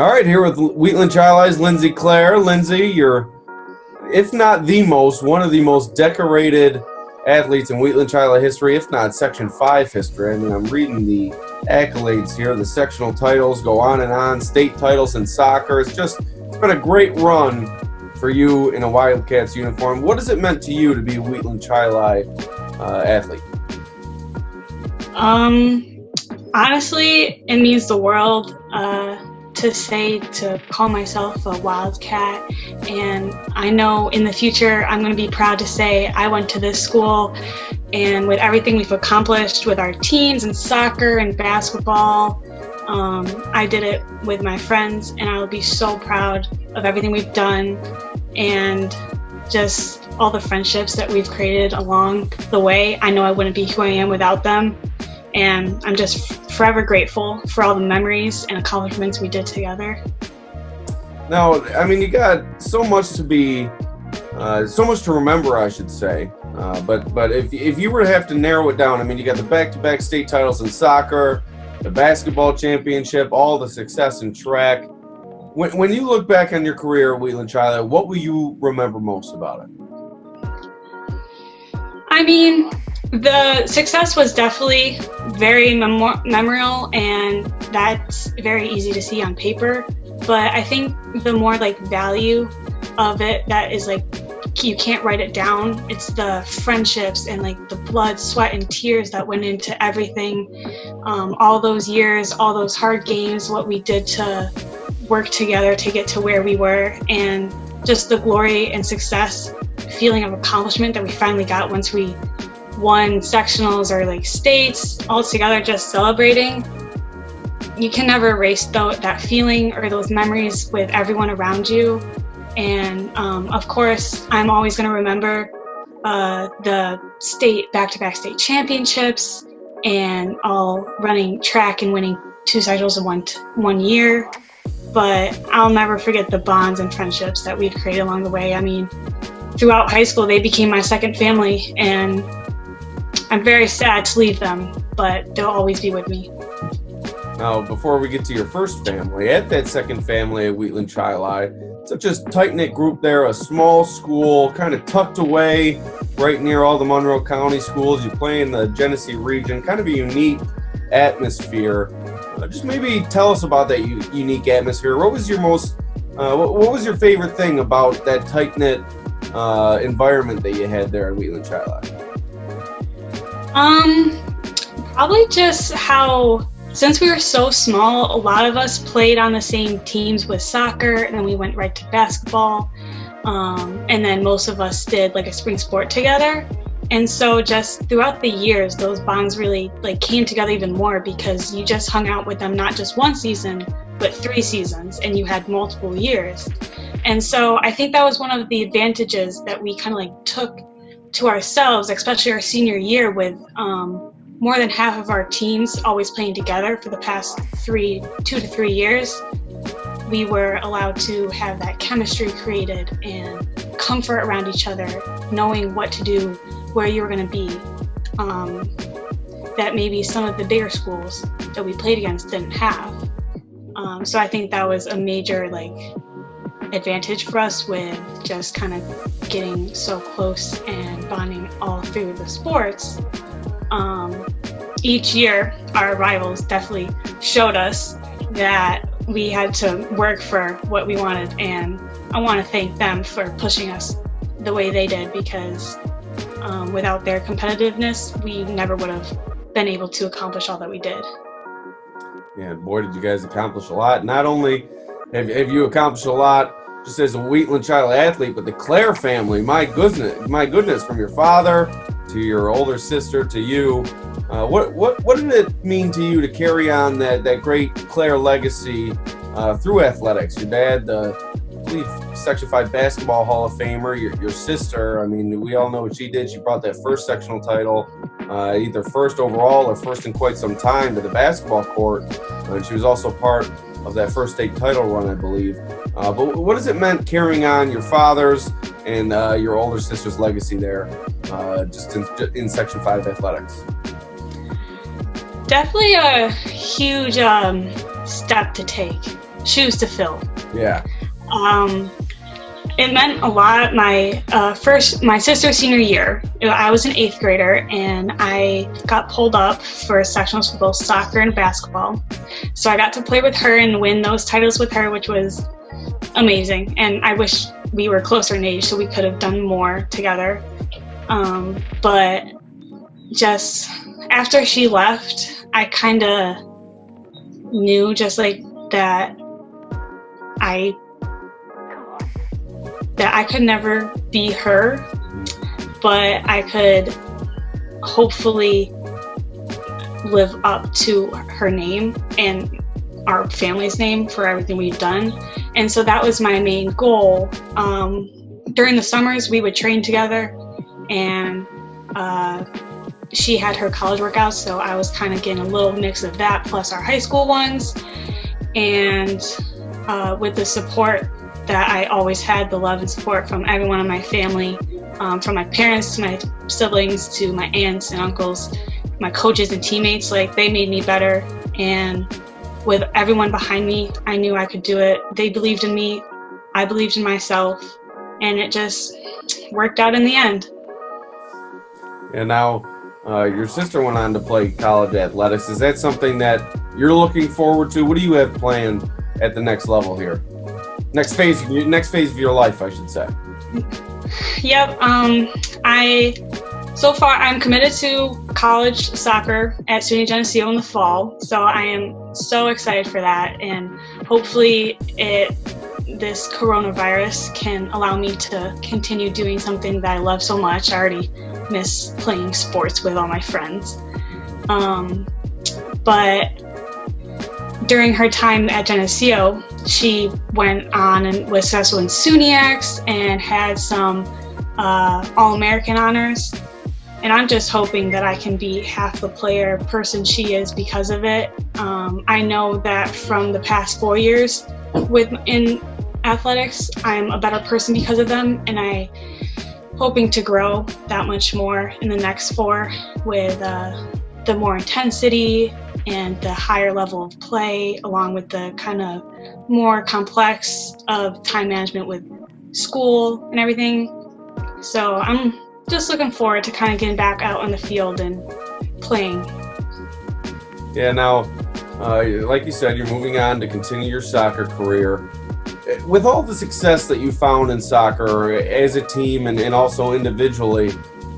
All right, here with Wheatland-Chili's Lindsey Clar. Lindsey, you're, if not the most, one of the most decorated athletes in Wheatland-Chili history, if not Section 5 history. I mean, I'm reading the accolades here. The sectional titles go on and on, state titles in soccer. It's been a great run for you in a Wildcats uniform. What has it meant to you to be a Wheatland-Chili athlete? Honestly, it means the world to call myself a Wildcat, and I know in the future I'm going to be proud to say I went to this school, and with everything we've accomplished with our teams in soccer and basketball, I did it with my friends, and I will be so proud of everything we've done and just all the friendships that we've created along the way. I know I wouldn't be who I am without them. And I'm just forever grateful for all the memories and accomplishments we did together. Now, I mean, you got so much to be, so much to remember, I should say. But if you were to have to narrow it down, I mean, you got the back-to-back state titles in soccer, the basketball championship, all the success in track. When you look back on your career at Wheatland-Chili, what will you remember most about it? I mean, the success was definitely very memorable, and that's very easy to see on paper. But I think the more value of it that is you can't write it down. It's the friendships and the blood, sweat, and tears that went into everything. All those years, all those hard games, what we did to work together to get to where we were, and just the glory and success, feeling of accomplishment that we finally got once we won sectionals or states all together, just celebrating. You can never erase that feeling or those memories with everyone around you. And of course, I'm always going to remember the back-to-back state championships and all running track and winning 2 sectionals in one year. But I'll never forget the bonds and friendships that we've created along the way. I mean, throughout high school, they became my second family, and I'm very sad to leave them, but they'll always be with me. Now, before we get to your first family, at that second family at Wheatland-Chili, such a tight-knit group there, a small school, kind of tucked away right near all the Monroe County schools. You play in the Genesee region, kind of a unique atmosphere. Just maybe tell us about that unique atmosphere. What was your what was your favorite thing about that tight-knit environment that you had there at Wheatland-Chili? Probably just how, since we were so small, a lot of us played on the same teams with soccer, and then we went right to basketball. And then most of us did a spring sport together. And so just throughout the years, those bonds really came together even more, because you just hung out with them not just one season, but 3 seasons, and you had multiple years. And so I think that was one of the advantages that we kind of took to ourselves, especially our senior year, with more than half of our teams always playing together for the past 2 to 3 years. We were allowed to have that chemistry created and comfort around each other, knowing what to do, where you were going to be, that maybe some of the bigger schools that we played against didn't have. So I think that was a major advantage for us, with just kind of getting so close and bonding all through the sports. Each year, our rivals definitely showed us that we had to work for what we wanted, and I want to thank them for pushing us the way they did, because without their competitiveness, we never would have been able to accomplish all that we did. Yeah, boy, did you guys accomplish a lot. Not only have you accomplished a lot just as a Wheatland-Chili athlete, but the Clar family, my goodness, from your father to your older sister to you. What did it mean to you to carry on that great Clar legacy through athletics? Your dad, I believe, Section 5 basketball Hall of Famer. Your sister, I mean, we all know what she did. She brought that first sectional title, either first overall or first in quite some time, to the basketball court. And she was also part of that first state title run, I believe. But what has it meant carrying on your father's and your older sister's legacy there, just in Section 5 athletics? Definitely a huge step to take. shoes to fill. Yeah. It meant a lot. My sister's senior year, I was an 8th grader, and I got pulled up for sectionals for both soccer and basketball. So I got to play with her and win those titles with her, which was amazing. And I wish we were closer in age so we could have done more together. But just after she left, I kind of knew just like that I could never be her, but I could hopefully live up to her name and our family's name for everything we've done. And so that was my main goal. During the summers, we would train together, and she had her college workouts, so I was kind of getting a little mix of that plus our high school ones. And with the support that I always had, the love and support from everyone in my family, from my parents to my siblings to my aunts and uncles, my coaches and teammates, like they made me better. And with everyone behind me, I knew I could do it. They believed in me, I believed in myself, and it just worked out in the end. And now your sister went on to play college athletics. Is that something that you're looking forward to? What do you have planned at the next level here? Next phase of your life, I should say. Yep. So far I'm committed to college soccer at SUNY Geneseo in the fall. So I am so excited for that, and hopefully this coronavirus can allow me to continue doing something that I love so much. I already miss playing sports with all my friends. But during her time at Geneseo, she went on and was successful in SUNYX and had some All-American honors. And I'm just hoping that I can be half the player person she is because of it. I know that from the past 4 years in athletics, I'm a better person because of them, and I'm hoping to grow that much more in the next 4 with the more intensity and the higher level of play, along with the kind of more complex of time management with school and everything. So I'm just looking forward to kind of getting back out on the field and playing. Yeah, now, like you said, you're moving on to continue your soccer career. With all the success that you found in soccer as a team and also individually,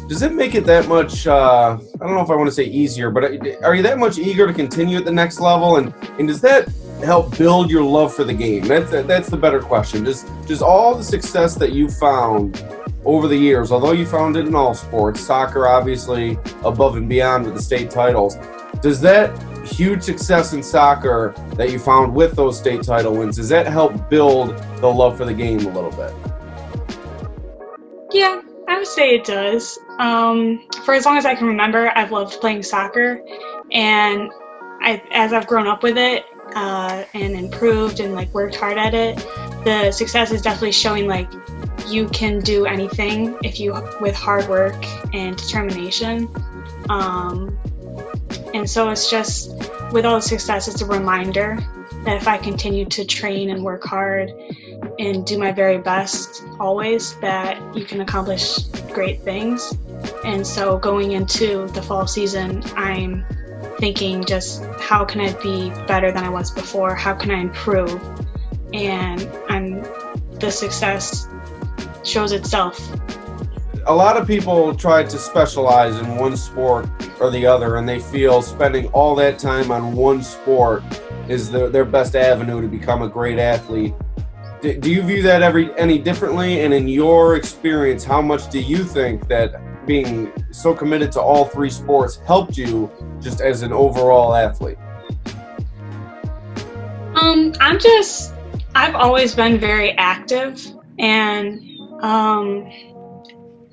does it make it that much, I don't know if I want to say easier, but are you that much eager to continue at the next level? And does that help build your love for the game? That's the better question. Does all the success that you found over the years, although you found it in all sports, soccer obviously above and beyond with the state titles, does that huge success in soccer that you found with those state title wins, does that help build the love for the game a little bit? Yeah, I would say it does. For as long as I can remember, I've loved playing soccer, and as I've grown up with it and improved and like worked hard at it, the success is definitely showing like you can do anything with hard work and determination. And so it's just, with all the success, it's a reminder that if I continue to train and work hard and do my very best always, that you can accomplish great things. And so going into the fall season, I'm thinking just how can I be better than I was before? How can I improve? And the success shows itself. A lot of people try to specialize in one sport or the other, and they feel spending all that time on one sport is their best avenue to become a great athlete. Do you view that any differently? And in your experience, how much do you think that being so committed to all 3 sports helped you just as an overall athlete? I've always been very active, and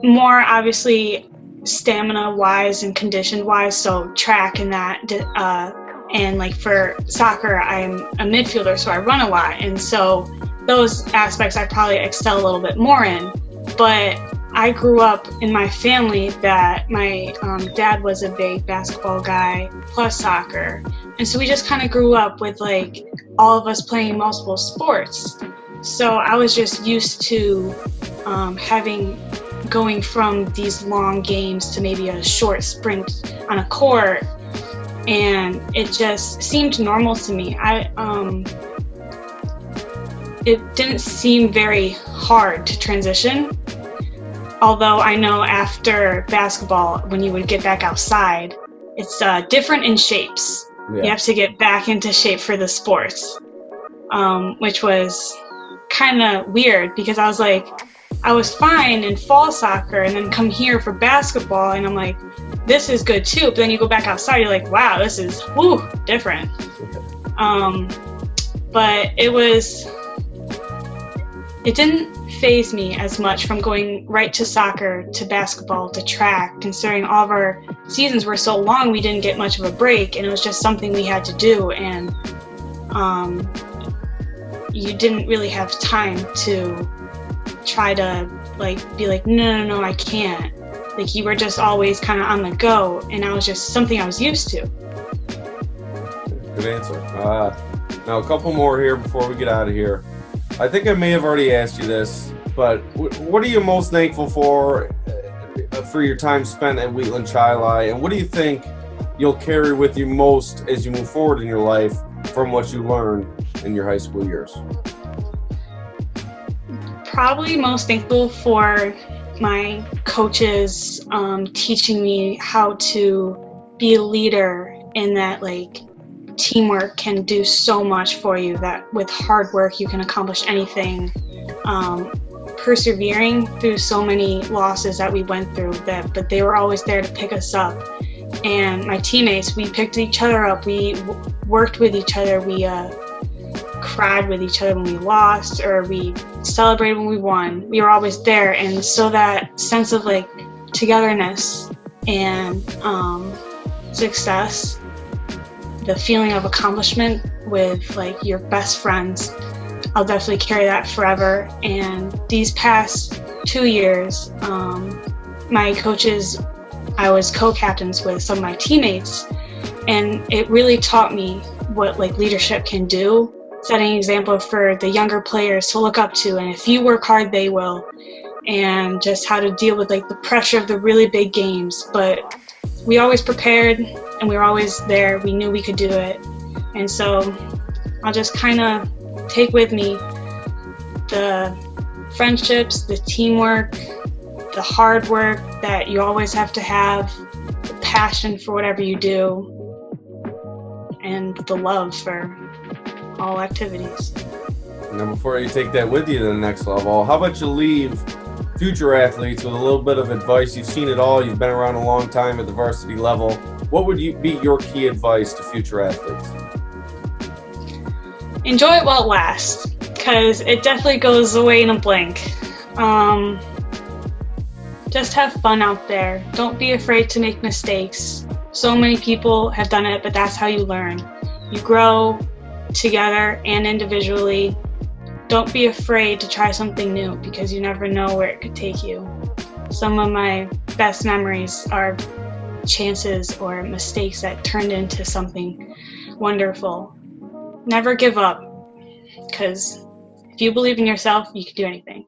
more obviously stamina wise and condition wise, so track and that, and like for soccer I'm a midfielder, so I run a lot, and so those aspects I probably excel a little bit more in. But I grew up in my family that my dad was a big basketball guy plus soccer, and so we just kind of grew up with like all of us playing multiple sports. So I was just used to going from these long games to maybe a short sprint on a court, and it just seemed normal to me. It didn't seem very hard to transition, although I know after basketball, when you would get back outside, it's different in shapes. Yeah. You have to get back into shape for the sports, which was kind of weird because I was fine in fall soccer and then come here for basketball and I'm like, this is good too. But then you go back outside, you're like, wow, this is different. But it didn't faze me as much from going right to soccer to basketball to track, considering all of our seasons were so long, we didn't get much of a break and it was just something we had to do. And you didn't really have time to try to be like, no, I can't. Like you were just always kind of on the go, and that was just something I was used to. Good answer. Now a couple more here before we get out of here. I think I may have already asked you this, but what are you most thankful for your time spent at Wheatland-Chili, and what do you think you'll carry with you most as you move forward in your life from what you learned in your high school years? Probably most thankful for my coaches teaching me how to be a leader, and that teamwork can do so much for you, that with hard work you can accomplish anything. Persevering through so many losses that we went through, but they were always there to pick us up. And my teammates, we picked each other up, we worked with each other, we cried with each other when we lost, or we celebrated when we won. We were always there, and so that sense of togetherness and success, the feeling of accomplishment with your best friends, I'll definitely carry that forever. And these past 2 years, my coaches, I was co-captains with some of my teammates, and it really taught me what leadership can do, setting an example for the younger players to look up to, and if you work hard they will, and just how to deal with the pressure of the really big games. But we always prepared and we were always there. We knew we could do it. And so I'll just kind of take with me the friendships, the teamwork, the hard work that you always have to have, the passion for whatever you do, and the love for all activities. Now, before you take that with you to the next level, how about you leave future athletes with a little bit of advice? You've seen it all. You've been around a long time at the varsity level. What would be your key advice to future athletes? Enjoy it while it lasts, because it definitely goes away in a blink. Just have fun out there. Don't be afraid to make mistakes. So many people have done it, but that's how you learn. You grow together and individually. Don't be afraid to try something new, because you never know where it could take you. Some of my best memories are chances or mistakes that turned into something wonderful. Never give up, because if you believe in yourself, you can do anything.